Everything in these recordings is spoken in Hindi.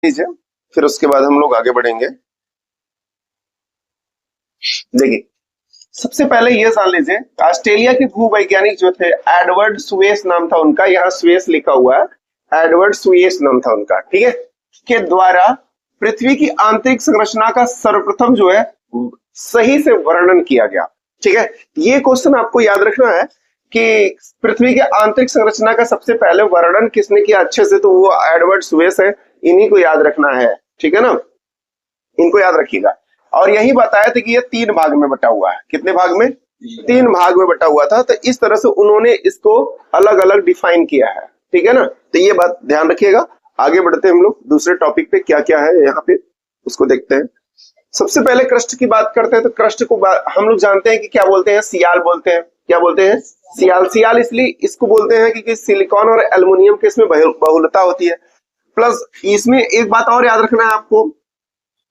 लीजिए, फिर उसके बाद हम लोग आगे बढ़ेंगे। देखिए, सबसे पहले ये जान लीजिए, ऑस्ट्रेलिया के भूवैज्ञानिक जो थे, एडवर्ड सुएस नाम था उनका, यहाँ सुएस लिखा हुआ है, एडवर्ड सुएस नाम था उनका, ठीक है, के द्वारा पृथ्वी की आंतरिक संरचना का सर्वप्रथम जो है सही से वर्णन किया गया। ठीक है, ये क्वेश्चन आपको याद रखना है कि पृथ्वी के आंतरिक संरचना का सबसे पहले वर्णन किसने किया अच्छे से, तो वो एडवर्ड सुएस है, इन्हीं को याद रखना है, ठीक है ना, इनको याद रखिएगा। और यही बताया था कि ये 3 भाग में बटा हुआ है, कितने भाग में, 3 भाग में बटा हुआ था, तो इस तरह से उन्होंने इसको अलग अलग डिफाइन किया है, ठीक है ना, तो ये बात ध्यान रखिएगा। आगे बढ़ते हैं हम लोग दूसरे टॉपिक पे, क्या क्या है यहाँ पे उसको देखते हैं। सबसे पहले क्रस्ट की बात करते हैं, तो क्रस्ट को हम लोग जानते हैं कि क्या बोलते हैं, सियाल बोलते हैं, क्या बोलते हैं, सियाल। सियाल इसलिए इसको बोलते हैं कि सिलिकॉन और एल्युमिनियम के इसमें बहुलता होती है। प्लस इसमें एक बात और याद रखना है आपको,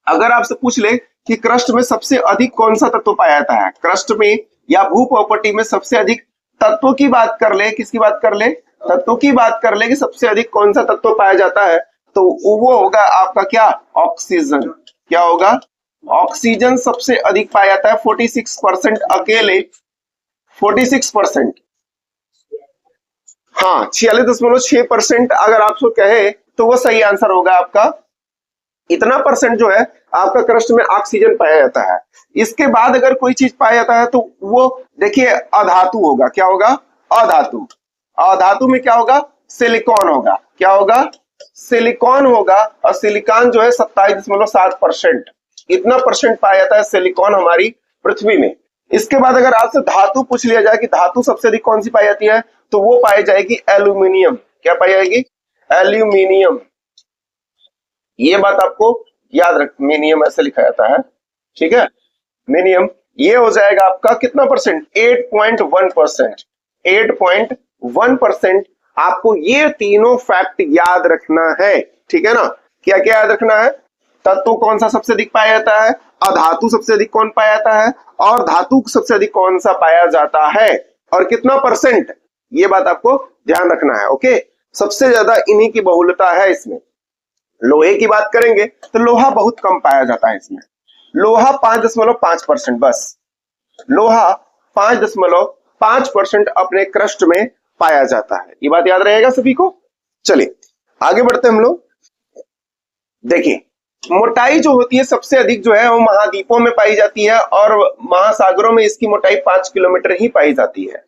अगर आपसे पूछ ले कि क्रस्ट में सबसे अधिक कौन सा तत्व पाया जाता है, क्रस्ट में या भू प्रॉपर्टी में सबसे अधिक तत्वों की बात कर ले, किसकी बात कर ले, तत्वों की बात कर ले कि सबसे अधिक कौन सा तत्व पाया जाता है, तो वो होगा आपका क्या, ऑक्सीजन। क्या होगा, ऑक्सीजन सबसे अधिक पाया जाता है, 46% अकेले, 46%, हाँ 46.6% अगर आपको कहे तो वो सही आंसर होगा आपका। इतना परसेंट जो है आपका क्रस्ट में ऑक्सीजन पाया जाता है। इसके बाद अगर कोई चीज पाया जाता है तो वो देखिए अधातु होगा, क्या होगा, अधातु। अधातु में क्या होगा, सिलिकॉन होगा, क्या होगा, सिलिकॉन होगा, और सिलिकॉन जो है 27.7%, इतना परसेंट पाया जाता है सिलिकॉन हमारी पृथ्वी में। इसके बाद अगर आपसे धातु पूछ लिया जाए कि धातु सबसे अधिक कौन सी पाई जाती है, तो वो पाई जाएगी एल्यूमिनियम, क्या पाई जाएगी, एल्यूमिनियम। ये बात आपको याद रख, मीनियम ऐसे लिखा जाता है, ठीक है, मीनियम। ये हो जाएगा आपका कितना परसेंट, 8.1%, 8.1%। आपको ये तीनों फैक्ट याद रखना है, ठीक है ना। क्या क्या याद रखना है, तत्व कौन सा सबसे अधिक पाया जाता है, अधातु सबसे अधिक कौन पाया जाता है, और धातु सबसे अधिक कौन सा पाया जाता है, और कितना परसेंट, ये बात आपको ध्यान रखना है। ओके, सबसे ज्यादा इन्हीं की बहुलता है इसमें। लोहे की बात करेंगे तो लोहा बहुत कम पाया जाता है इसमें, लोहा 5.5% बस, लोहा 5.5% अपने क्रस्ट में पाया जाता है। ये बात याद रहेगा सभी को। चलिए आगे बढ़ते हम लोग। देखिए, मोटाई जो होती है सबसे अधिक जो है वो महाद्वीपों में पाई जाती है, और महासागरों में इसकी मोटाई 5 किलोमीटर ही पाई जाती है।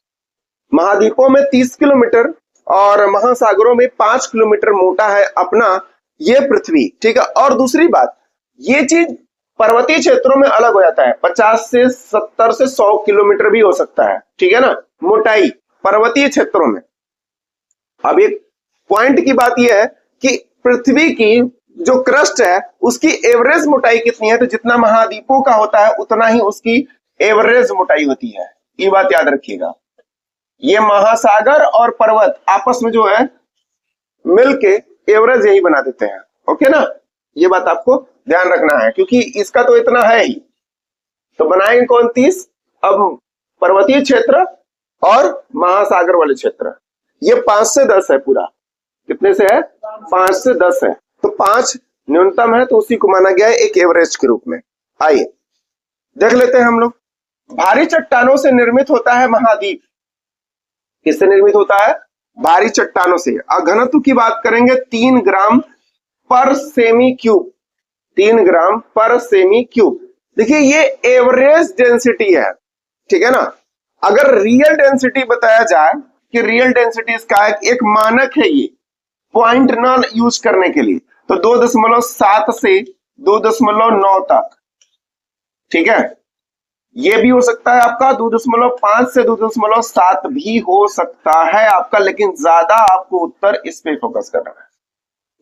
महाद्वीपों में 30 किलोमीटर और महासागरों में 5 किलोमीटर मोटा है अपना ये पृथ्वी, ठीक है। और दूसरी बात, ये चीज पर्वतीय क्षेत्रों में अलग हो जाता है, 50 से 70 से 100 किलोमीटर भी हो सकता है, ठीक है ना, मोटाई पर्वतीय क्षेत्रों में। अब एक पॉइंट की बात यह है कि पृथ्वी की जो क्रस्ट है उसकी एवरेज मोटाई कितनी है, तो जितना महाद्वीपों का होता है उतना ही उसकी एवरेज मोटाई होती है, ये बात याद रखिएगा। ये महासागर और पर्वत आपस में जो है मिलके एवरेज यही बना देते हैं, ओके ना, ये बात आपको ध्यान रखना है, क्योंकि इसका तो इतना है ही, तो बनाएंगे कौन 30, अब पर्वतीय क्षेत्र और महासागर वाले क्षेत्र, ये 5 से 10 है पूरा, कितने से है, 5 से 10 है, तो 5 न्यूनतम है, तो उसी को माना गया है एक एवरेज के रूप में। आइए देख लेते हैं हम लोग। भारी चट्टानों से निर्मित होता है महाद्वीप, किससे निर्मित होता है, भारी चट्टानों से। घनत्व की बात करेंगे 3 ग्राम पर सेमी क्यूब, 3 ग्राम पर सेमी क्यूब। देखिए ये एवरेज डेंसिटी है, ठीक है ना। अगर रियल डेंसिटी बताया जाए कि रियल डेंसिटी इसका एक मानक है, ये पॉइंट ना यूज करने के लिए, तो 2.7 से 2.9 तक, ठीक है। ये भी हो सकता है आपका 2.5 से 2.7 भी हो सकता है आपका, लेकिन ज्यादा आपको उत्तर इस पे फोकस करना है,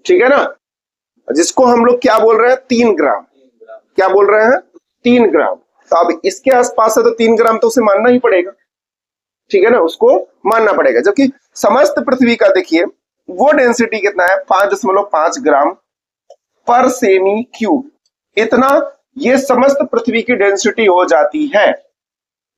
ठीक है ना। जिसको हम लोग क्या बोल रहे हैं, 3 ग्राम, क्या बोल रहे हैं, 3 ग्राम। तो अब इसके आसपास है तो 3 ग्राम तो उसे मानना ही पड़ेगा, ठीक है ना, उसको मानना पड़ेगा। जबकि समस्त पृथ्वी का देखिए वो डेंसिटी कितना है, 5.5 ग्राम पर सेमी क्यूब, इतना ये समस्त पृथ्वी की डेंसिटी हो जाती है,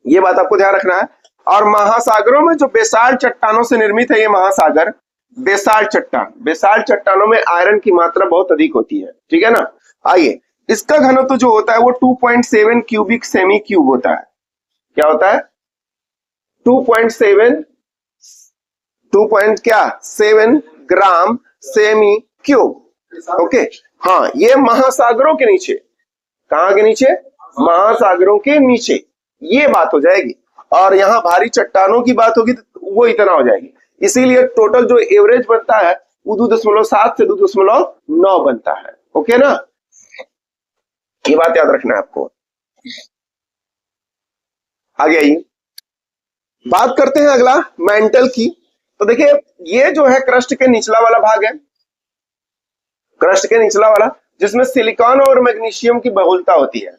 ये बात आपको ध्यान रखना है। और महासागरों में जो बेसाल्ट चट्टानों से निर्मित है ये महासागर, बेसाल्ट चट्टान, बेसाल्ट चट्टानों में आयरन की मात्रा बहुत अधिक होती है, ठीक है ना। आइए, इसका घनत्व जो होता है वो 2.7 क्यूबिक सेमी क्यूब होता है। क्या होता है? 2.7 2.7 ग्राम सेमी क्यूब। ओके, हाँ, ये महासागरों के नीचे, कहां के नीचे? महासागरों के नीचे, ये बात हो जाएगी। और यहाँ भारी चट्टानों की बात होगी तो वो इतना हो जाएगी। इसीलिए टोटल जो एवरेज बनता है वो 2.7 से 2.9 बनता है। ओके ना, ये बात याद रखना है आपको। आगे आइए, बात करते हैं अगला मेंटल की। तो देखिए, ये जो है क्रस्ट के निचला वाला भाग है, क्रस्ट के निचला वाला, जिसमें सिलिकॉन और मैग्नीशियम की बहुलता होती है,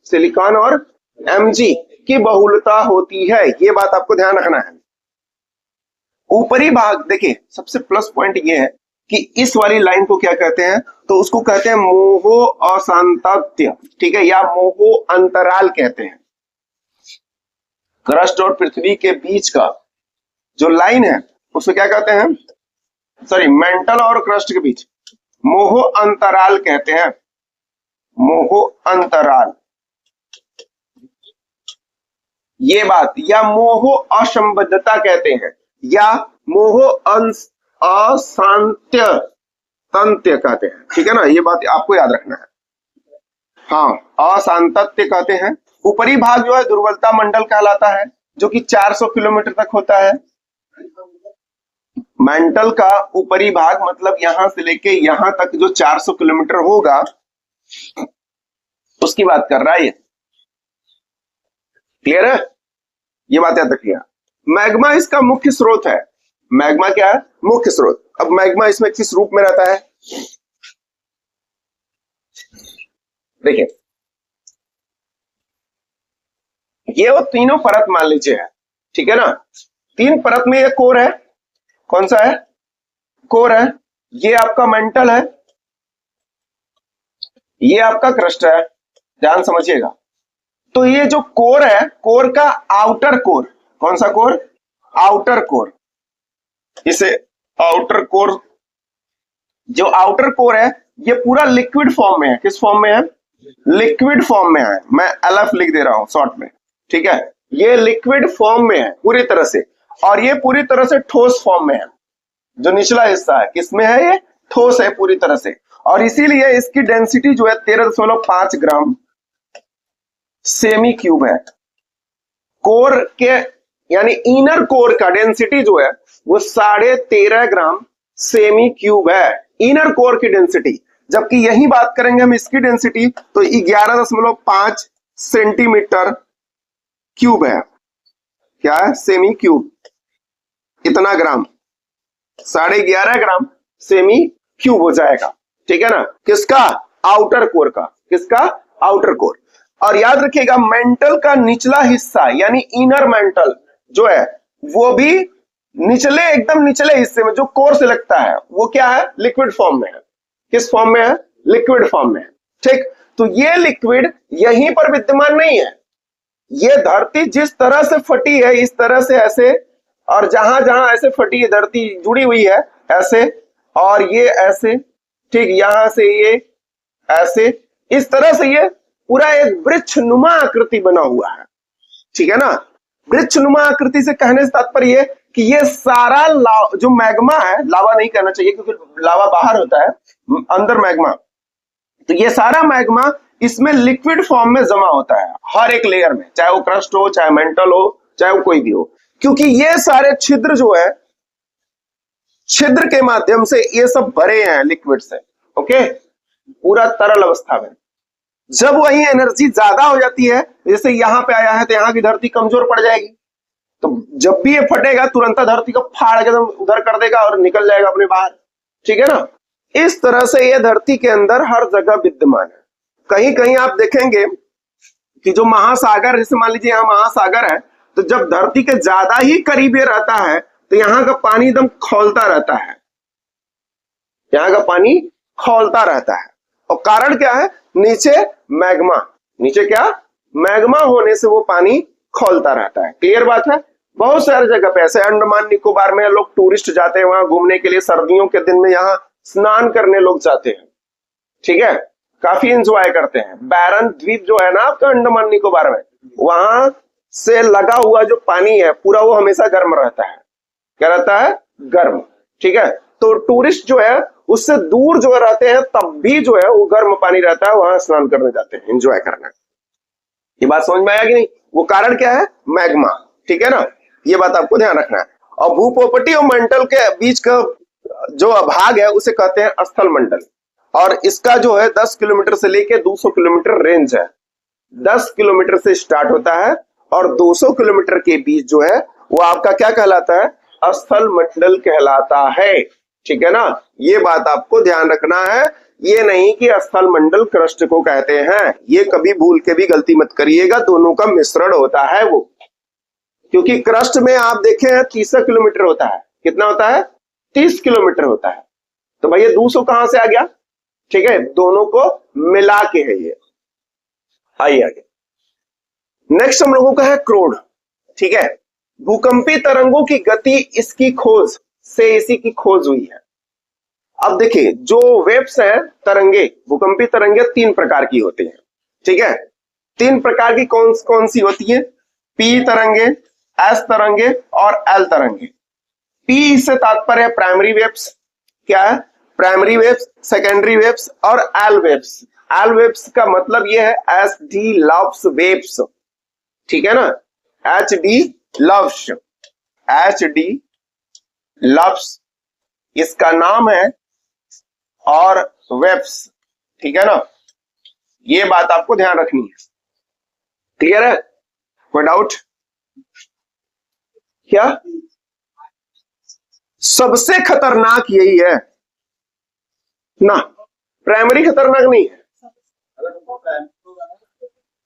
सिलिकॉन और Mg की बहुलता होती है, ये बात आपको ध्यान रखना है। ऊपरी भाग देखिए, सबसे प्लस पॉइंट ये है कि इस वाली लाइन को क्या कहते हैं? तो उसको कहते हैं मोहो असांतत्य, ठीक है, या मोहो अंतराल कहते हैं। क्रस्ट और पृथ्वी के बीच का जो लाइन है उसको क्या कहते हैं? सॉरी, मेंटल और क्रस्ट के बीच मोहो अंतराल कहते हैं, मोहो अंतराल, ये बात, या मोहो असंबद्धता कहते हैं, या मोहो अशांत्य तंत्य कहते हैं, ठीक है ना, ये बात आपको याद रखना है। हाँ, अशांतत्य कहते हैं। ऊपरी भाग जो है दुर्बलता मंडल कहलाता है, जो कि 400 किलोमीटर तक होता है। मेंटल का ऊपरी भाग मतलब यहां से लेके यहां तक जो 400 किलोमीटर होगा, उसकी बात कर रहा है ये। क्लियर है? ये बात याद रखिए। मैग्मा इसका मुख्य स्रोत है। मैग्मा क्या है? मुख्य स्रोत। अब मैग्मा इसमें किस रूप में रहता है? देखिए, ये वो तीनों परत मान लीजिए है, ठीक है ना। 3 परत में ये कोर है, कौन सा है? कोर है। ये आपका मेंटल है, ये आपका क्रस्ट है, ध्यान समझिएगा। तो ये जो कोर है, कोर का आउटर कोर, कौन सा कोर? Outer core. इसे आउटर कोर, जो आउटर कोर है ये पूरा लिक्विड फॉर्म में है। किस फॉर्म में है? लिक्विड फॉर्म में है। मैं LF लिख दे रहा हूं शॉर्ट में, ठीक है। ये लिक्विड फॉर्म में है पूरी तरह से, और ये पूरी तरह से ठोस फॉर्म में है। जो निचला हिस्सा है किसमें है? ये ठोस है पूरी तरह से, और इसीलिए इसकी डेंसिटी जो है 13.5 ग्राम सेमी क्यूब है। कोर के यानी इनर कोर का डेंसिटी जो है वो 13.5 ग्राम सेमी क्यूब है, इनर कोर की डेंसिटी। जबकि यही बात करेंगे हम इसकी डेंसिटी तो 11.5 सेंटीमीटर क्यूब है। क्या है? Semi cube. इतना ग्राम, 11.5 ग्राम सेमी क्यूब हो जाएगा, ठीक है ना। किसका? आउटर कोर का। किसका? Outer core. और याद रखिएगा, मेंटल का निचला हिस्सा यानी इनर मेंटल जो है वो भी निचले, एकदम निचले हिस्से में जो कोर से लगता है वो क्या है? लिक्विड फॉर्म में है। किस फॉर्म में है? लिक्विड फॉर्म में है, ठीक। तो ये लिक्विड यहीं पर विद्यमान नहीं है। ये धरती जिस तरह से फटी है, इस तरह से ऐसे, और जहां जहां ऐसे फटी है धरती जुड़ी हुई है ऐसे, और ये ऐसे, ठीक, यहां से ये ऐसे, इस तरह से ये पूरा एक वृक्ष नुमा आकृति बना हुआ है, ठीक है ना। वृक्ष नुमा आकृति से कहने से तात्पर्य कि ये सारा जो मैग्मा है, लावा नहीं कहना चाहिए क्योंकि लावा बाहर होता है, अंदर मैग्मा, तो ये सारा मैग्मा इसमें लिक्विड फॉर्म में जमा होता है हर एक लेयर में, चाहे वो क्रस्ट हो, चाहे मेंटल हो, चाहे वो कोई भी हो, क्योंकि ये सारे छिद्र जो है, छिद्र के माध्यम से ये सब भरे हैं लिक्विड से। ओके, पूरा तरल अवस्था में। जब वही एनर्जी ज्यादा हो जाती है, जैसे यहां पे आया है तो यहां की धरती कमजोर पड़ जाएगी, तो जब भी ये फटेगा तुरंत धरती को फाड़ के उधर कर देगा और निकल जाएगा अपने बाहर, ठीक है ना। इस तरह से ये धरती के अंदर हर जगह विद्यमान है। कहीं कहीं आप देखेंगे कि जो महासागर, जैसे मान लीजिए यहाँ महासागर है, तो जब धरती के ज्यादा ही करीब ये रहता है तो यहाँ का पानी एकदम खौलता रहता है, यहाँ का पानी खौलता रहता है। और कारण क्या है? नीचे मैग्मा, नीचे क्या? मैग्मा होने से वो पानी खौलता रहता है। क्लियर बात है? बहुत सारी जगह पे ऐसे अंडमान निकोबार में लोग टूरिस्ट जाते हैं वहां घूमने के लिए, सर्दियों के दिन में यहाँ स्नान करने लोग जाते हैं, ठीक है, काफी एंजॉय करते हैं। बैरन द्वीप जो है ना आपका अंडमान निकोबार में, वहां से लगा हुआ जो पानी है पूरा वो हमेशा गर्म रहता है। क्या रहता है? गर्म। ठीक है, तो टूरिस्ट जो है उससे दूर जो रहते हैं तब भी जो है वो गर्म पानी रहता है, वहां स्नान करने जाते हैं, एंजॉय करने। ये बात समझ में आया कि नहीं? वो कारण क्या है? मैग्मा। ठीक है ना, ये बात आपको ध्यान रखना है। और भूपोपटी और मंडल के बीच का जो भाग है उसे कहते हैं स्थल मंडल, और इसका जो है 10 किलोमीटर से लेके 200 किलोमीटर रेंज है। 10 किलोमीटर से स्टार्ट होता है और 200 किलोमीटर के बीच जो है वो आपका क्या कहलाता है? स्थल मंडल कहलाता है। ठीक है ना, ये बात आपको ध्यान रखना है। ये नहीं कि स्थल मंडल क्रस्ट को कहते हैं, ये कभी भूल के भी गलती मत करिएगा, दोनों का मिश्रण होता है वो। क्योंकि क्रस्ट में आप देखें 30 किलोमीटर होता है, कितना होता है? 30 किलोमीटर होता है। तो भैया 200 कहां से आ गया? ठीक है, दोनों को मिला के है ये। आइए आगे, नेक्स्ट हम लोगों का है क्रोड। ठीक है, भूकंपी तरंगों की गति, इसकी खोज से इसी की खोज हुई है। अब देखिए जो वेव्स है, तरंगे, भूकंपी तरंगे 3 प्रकार की होती हैं। ठीक है, 3 प्रकार की कौन कौन सी होती है? पी तरंगे, एस तरंगे और एल तरंगे। पी से तात्पर्य है प्राइमरी वेव्स। क्या है? प्राइमरी वेव्स, सेकेंडरी वेव्स और एल वेव्स। एल वेव्स का मतलब यह है एच डी लव्स वेव्स। ठीक है ना, H D loves, H D loves इसका नाम है, और वेव्स। ठीक है ना, ये बात आपको ध्यान रखनी है। क्लियर है? कोई डाउट? क्या सबसे खतरनाक यही है ना, प्राइमरी खतरनाक नहीं है,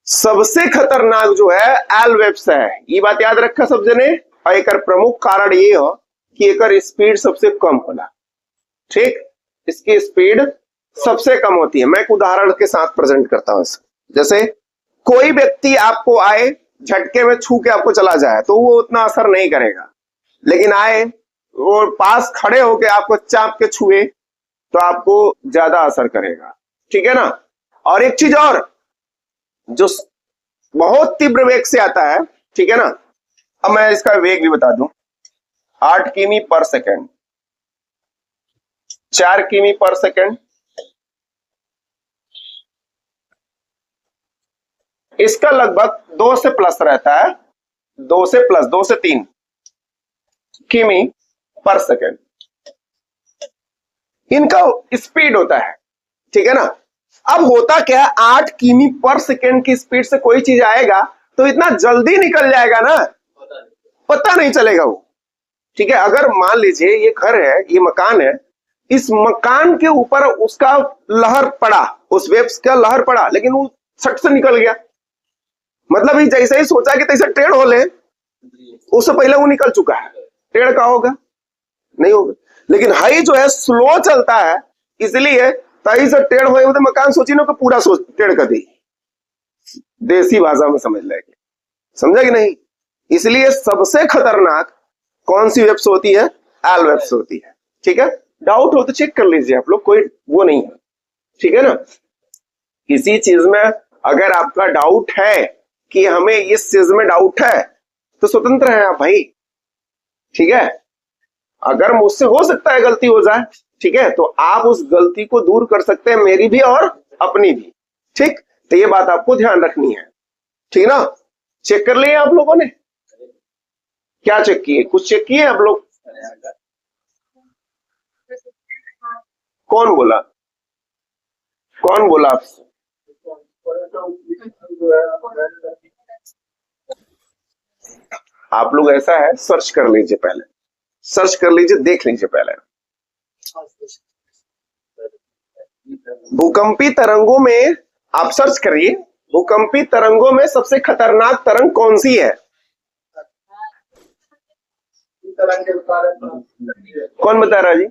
सबसे खतरनाक जो है एल वेव्स है। ये बात याद रखा सब जने। और एक प्रमुख कारण ये हो कि एक स्पीड सबसे कम होला। ठीक, इसकी स्पीड सबसे कम होती है। मैं एक उदाहरण के साथ प्रेजेंट करता हूं। जैसे कोई व्यक्ति आपको आए, झटके में छू के आपको चला जाए तो वो उतना असर नहीं करेगा, लेकिन आए वो पास खड़े होके आपको चाप के छुए तो आपको ज्यादा असर करेगा। ठीक है ना, और एक चीज और, जो बहुत तीव्र वेग से आता है, ठीक है ना, अब मैं इसका वेग भी बता दूं। 8 किमी पर सेकेंड, 4 किमी पर सेकेंड, इसका लगभग 2 से प्लस रहता है, 2 से प्लस, 2 से 3 किमी पर सेकेंड इनका स्पीड होता है। ठीक है ना, अब होता क्या, 8 किमी पर सेकेंड की स्पीड से कोई चीज आएगा तो इतना जल्दी निकल जाएगा ना, पता नहीं चलेगा वो। ठीक है, अगर मान लीजिए ये घर है, ये मकान है, इस मकान के ऊपर उसका लहर पड़ा, उस वेव्स का लहर पड़ा, लेकिन वो सट से निकल गया। मतलब ही जैसे ही सोचा कि तैसे टेढ़ हो ले, उससे पहले वो निकल चुका है। टेढ़ का होगा? नहीं होगा। लेकिन हाई जो है स्लो चलता है, इसलिए तई से टेढ़ हुए तो मकान सोची ना, पूरा सोच टेढ़ कर दी। देसी भाषा में समझ लेंगे, समझा कि नहीं? इसलिए सबसे खतरनाक कौन सी वेब्स होती है? एल वेब्स होती है। ठीक है, डाउट हो तो चेक कर लीजिए आप लोग, कोई वो नहीं है। ठीक है ना, किसी चीज में अगर आपका डाउट है कि हमें इस चीज में डाउट है तो स्वतंत्र है आप भाई। ठीक है, अगर मुझसे हो सकता है गलती हो जाए, ठीक है, तो आप उस गलती को दूर कर सकते हैं, मेरी भी और अपनी भी। ठीक, तो ये बात आपको ध्यान रखनी है। ठीक ना, चेक कर लिए आप लोगों ने? क्या चेक किए? कुछ चेक किए आप लोग? कौन बोला? कौन बोला आपसे? आप लोग ऐसा है, सर्च कर लीजिए पहले, सर्च कर लीजिए, देख लीजिए पहले। भूकंपी तरंगों में आप सर्च करिए, भूकंपी तरंगों में सबसे खतरनाक तरंग कौन सी है? कौन बता रहा है जी?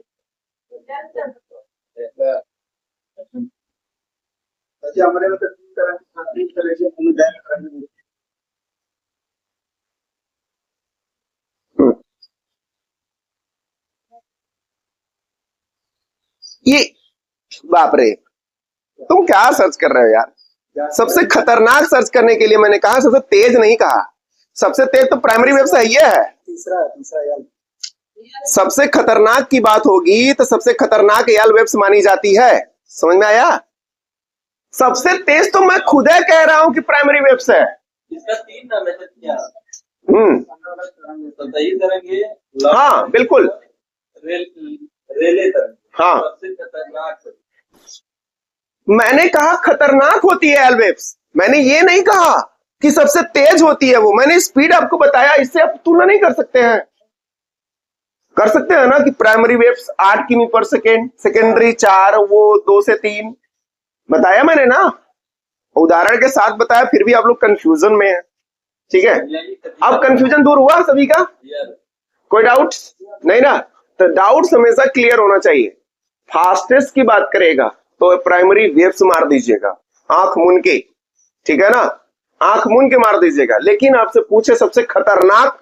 ये बाप रे, तुम क्या सर्च कर रहे हो यार? सबसे खतरनाक सर्च करने के लिए मैंने कहा, सबसे तेज नहीं कहा। सबसे तेज तो प्राइमरी वेब से ये है। तीसरा यार, सबसे खतरनाक की बात होगी तो सबसे खतरनाक याल वेब्स मानी जाती है। समझ में आया? सबसे तेज तो मैं खुद है कह रहा हूं कि प्राइमरी वेब्स है। इसका 3 नाम है क्या? सतही तरंग, हाँ बिल्कुल, रेले तरंग, हाँ। सबसे खतरनाक मैंने कहा खतरनाक होती है एलवेब्स, मैंने ये नहीं कहा कि सबसे तेज होती है वो। मैंने स्पीड आपको बताया, इससे आप तुलना नहीं कर सकते हैं। कर सकते हैं ना कि प्राइमरी वेव्स 8 किमी पर सेकेंड, सेकेंडरी 4, वो 2 से 3 बताया मैंने ना, उदाहरण के साथ बताया, फिर भी आप लोग कंफ्यूजन में है। ठीक है, अब कंफ्यूजन दूर हुआ सभी का? कोई डाउट नहीं ना? तो डाउट्स हमेशा क्लियर होना चाहिए। फास्टेस्ट की बात करेगा तो प्राइमरी वेव्स मार दीजिएगा आंख मूंद के, ठीक है ना, आंख मूंद के मार दीजिएगा। लेकिन आपसे पूछे सबसे खतरनाक,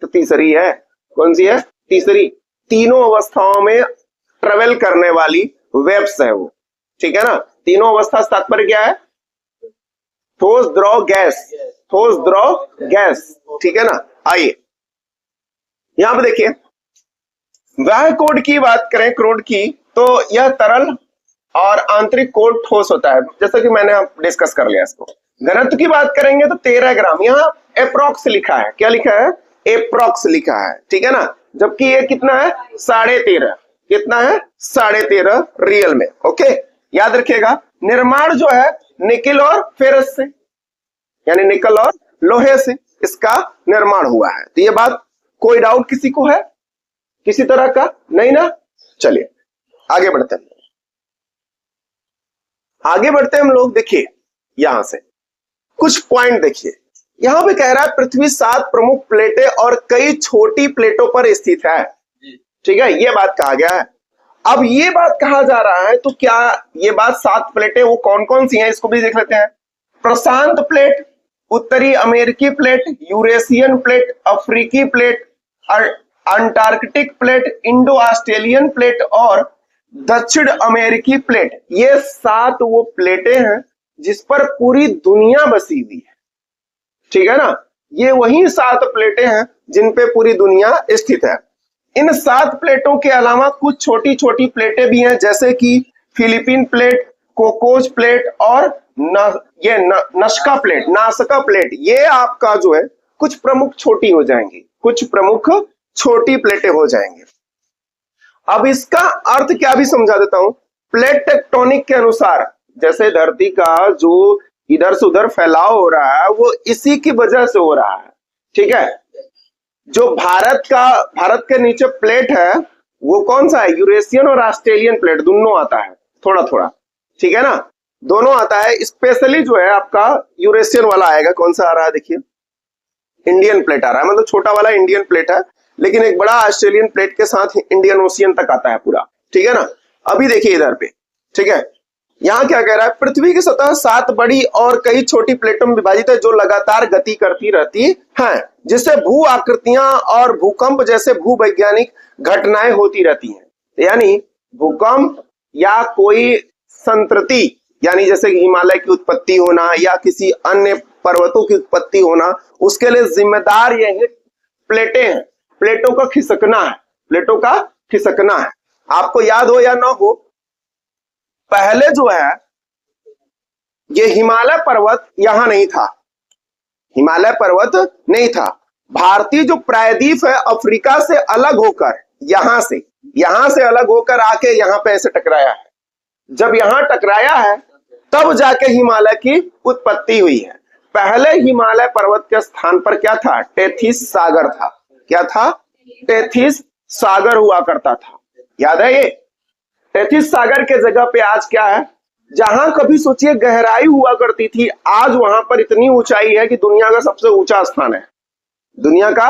तो तीसरी है। कौन सी है? तीसरी। तीनों अवस्थाओं में ट्रेवल करने वाली वेव्स है वो, ठीक है ना। तीनों अवस्था से तात्पर्य क्या है? ठोस, द्रव, गैस, ठोस, द्रव, गैस, ठीक है ना। आइए यहां पे देखिए, वह कोड की बात करें, क्रोड की, तो यह तरल और आंतरिक कोड ठोस होता है, जैसा कि मैंने डिस्कस कर लिया इसको। घनत्व की बात करेंगे तो 13 ग्राम, यहाँ एप्रोक्स लिखा है। क्या लिखा है? एप्रोक्स लिखा है, ठीक है ना। जबकि ये कितना है? 13.5। कितना है? 13.5 रियल में। ओके, याद रखिएगा। निर्माण जो है निकल और फेरस से, यानी निकल और लोहे से इसका निर्माण हुआ है। तो ये बात कोई डाउट किसी को है किसी तरह का? नहीं ना। चलिए आगे बढ़ते हैं, आगे बढ़ते हैं हम लोग। देखिए यहां से कुछ पॉइंट देखिए, यहां पे कह रहा है पृथ्वी 7 प्रमुख प्लेटें और कई छोटी प्लेटों पर स्थित है, ठीक है, ये बात कहा गया है। अब ये बात कहा जा रहा है, तो क्या ये बात 7 प्लेटें वो कौन कौन सी हैं, इसको भी देख लेते हैं। प्रशांत प्लेट, उत्तरी अमेरिकी प्लेट, यूरेशियन प्लेट, अफ्रीकी plate, Antarctic plate, Indo Australian plate और दक्षिण अमेरिकी प्लेट। ये 7 वो प्लेटें हैं जिस पर पूरी दुनिया बसी हुई है, ठीक है ना। ये वही 7 प्लेटें हैं जिन पे पूरी दुनिया स्थित है। इन 7 प्लेटों के अलावा कुछ छोटी छोटी प्लेटें भी हैं, जैसे कि फिलीपीन प्लेट, कोकोज प्लेट और नस्का प्लेट, नासका प्लेट। ये आपका जो है कुछ प्रमुख छोटी हो जाएंगी, कुछ प्रमुख छोटी प्लेटें हो जाएंगी। अब इसका अर्थ क्या भी समझा देता हूं। प्लेट टेक्टोनिक के अनुसार, जैसे धरती का जो इधर से उधर फैलाव हो रहा है वो इसी की वजह से हो रहा है, ठीक है। जो भारत के नीचे प्लेट है वो कौन सा है? यूरेशियन और ऑस्ट्रेलियन प्लेट, दोनों आता है थोड़ा थोड़ा, ठीक है ना, दोनों आता है। स्पेशली जो है आपका यूरेशियन वाला आएगा। कौन सा आ रहा है? देखिए इंडियन प्लेट आ रहा है, मतलब छोटा वाला इंडियन प्लेट है, लेकिन एक बड़ा ऑस्ट्रेलियन प्लेट के साथ इंडियन ओशियन तक आता है पूरा, ठीक है ना। अभी देखिए इधर पे, ठीक है, यहाँ क्या कह रहा है? पृथ्वी की सतह 7 बड़ी और कई छोटी प्लेटों में विभाजित है जो लगातार गति करती रहती हैं, जिससे भू आकृतियां और भूकंप जैसे भूवैज्ञानिक घटनाएं होती रहती हैं। यानी भूकंप या कोई संतृति, यानी जैसे हिमालय की उत्पत्ति होना या किसी अन्य पर्वतों की उत्पत्ति होना, उसके लिए जिम्मेदार यही प्लेटें हैं। प्लेटों का खिसकना है, प्लेटों का खिसकना है। आपको याद हो या ना हो, पहले जो है ये हिमालय पर्वत यहां नहीं था, हिमालय पर्वत नहीं था। भारतीय जो प्रायद्वीप है अफ्रीका से अलग होकर यहां से अलग होकर आके यहां पे ऐसे टकराया है। जब यहां टकराया है तब जाके हिमालय की उत्पत्ति हुई है। पहले हिमालय पर्वत के स्थान पर क्या था? टेथिस सागर था। क्या था? टेथिस सागर हुआ करता था, याद है ये। टेथिस सागर के जगह पे आज क्या है? जहां कभी सोचिए गहराई हुआ करती थी, आज वहां पर इतनी ऊंचाई है कि दुनिया का सबसे ऊंचा स्थान है, दुनिया का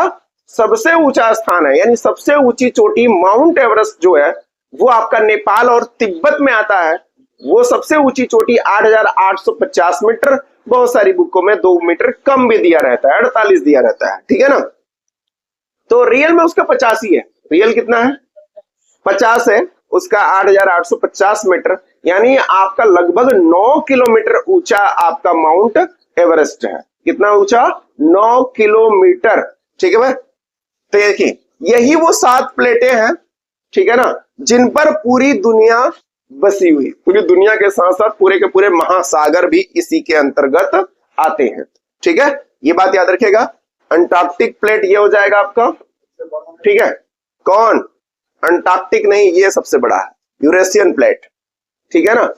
सबसे ऊंचा स्थान है। यानी सबसे ऊंची चोटी माउंट एवरेस्ट जो है वो आपका नेपाल और तिब्बत में आता है। वो सबसे ऊंची चोटी 8,850 मीटर, बहुत सारी बुकों में 2 मीटर कम भी दिया रहता है, 48 दिया रहता है, ठीक है ना। तो रियल में उसका 85 है। रियल कितना है? 50 है, उसका 8,850 मीटर, यानी आपका लगभग 9 किलोमीटर ऊंचा आपका माउंट एवरेस्ट है। कितना ऊंचा? 9 किलोमीटर। ठीक है भाई। तो देखिए यही वो 7 प्लेटें हैं, ठीक है ना, जिन पर पूरी दुनिया बसी हुई। पूरी दुनिया के साथ साथ पूरे के पूरे महासागर भी इसी के अंतर्गत आते हैं। ठीक है, ये बात याद रखिएगा। अंटार्कटिक प्लेट ये हो जाएगा आपका, ठीक है। कौन? अंटार्कटिक नहीं, ये सबसे बड़ा है, यूरेशियन प्लेट। ठीक है ना,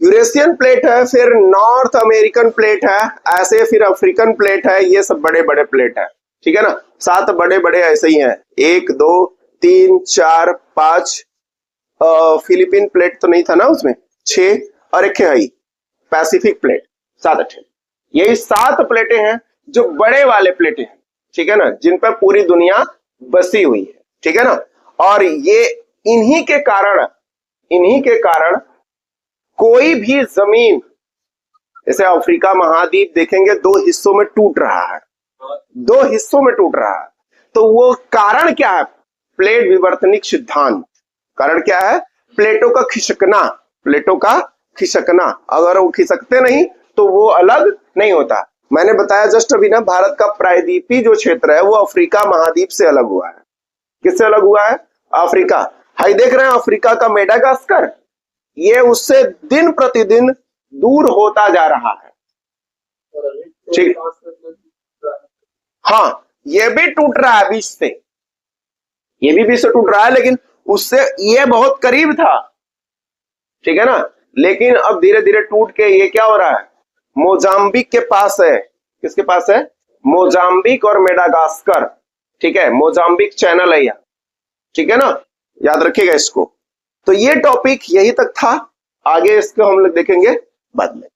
यूरेशियन प्लेट है, फिर नॉर्थ अमेरिकन प्लेट है, ऐसे फिर अफ्रीकन प्लेट है, ये सब बड़े बड़े प्लेट है। ठीक है ना, 7 बड़े बड़े ऐसे ही हैं, 1 2 3 4 5, फिलीपीन प्लेट तो नहीं था ना उसमें, 6, और एक है पैसिफिक प्लेट, 7 यही 7 प्लेटें हैं जो बड़े वाले प्लेटें हैं। ठीक है ना, जिन पर पूरी दुनिया बसी हुई है। ठीक है ना, और ये इन्हीं के कारण कोई भी जमीन, जैसे अफ्रीका महाद्वीप देखेंगे 2 हिस्सों में टूट रहा है, 2 हिस्सों में टूट रहा है, तो वो कारण क्या है? प्लेट विवर्तनिक सिद्धांत। कारण क्या है? प्लेटों का खिसकना, प्लेटों का खिसकना। अगर वो खिसकते नहीं तो वो अलग नहीं होता। मैंने बताया जस्ट अभी ना, भारत का प्रायद्वीपीय जो क्षेत्र है वो अफ्रीका महाद्वीप से अलग हुआ है। किससे अलग हुआ है? अफ्रीका। हाई देख रहे हैं अफ्रीका का मेडागास्कर, ये उससे दिन प्रतिदिन दूर होता जा रहा है। ठीक, हाँ, ये भी टूट रहा है बीच से, ये भी बीच से टूट रहा है, लेकिन उससे ये बहुत करीब था। ठीक है ना, लेकिन अब धीरे धीरे टूट के ये क्या हो रहा है? मोजाम्बिक के पास है। किसके पास है? मोजाम्बिक और मेडागास्कर। ठीक है, मोजाम्बिक चैनल है यहाँ। ठीक है ना, याद रखिएगा इसको। तो ये टॉपिक यही तक था, आगे इसको हम लोग देखेंगे बाद में।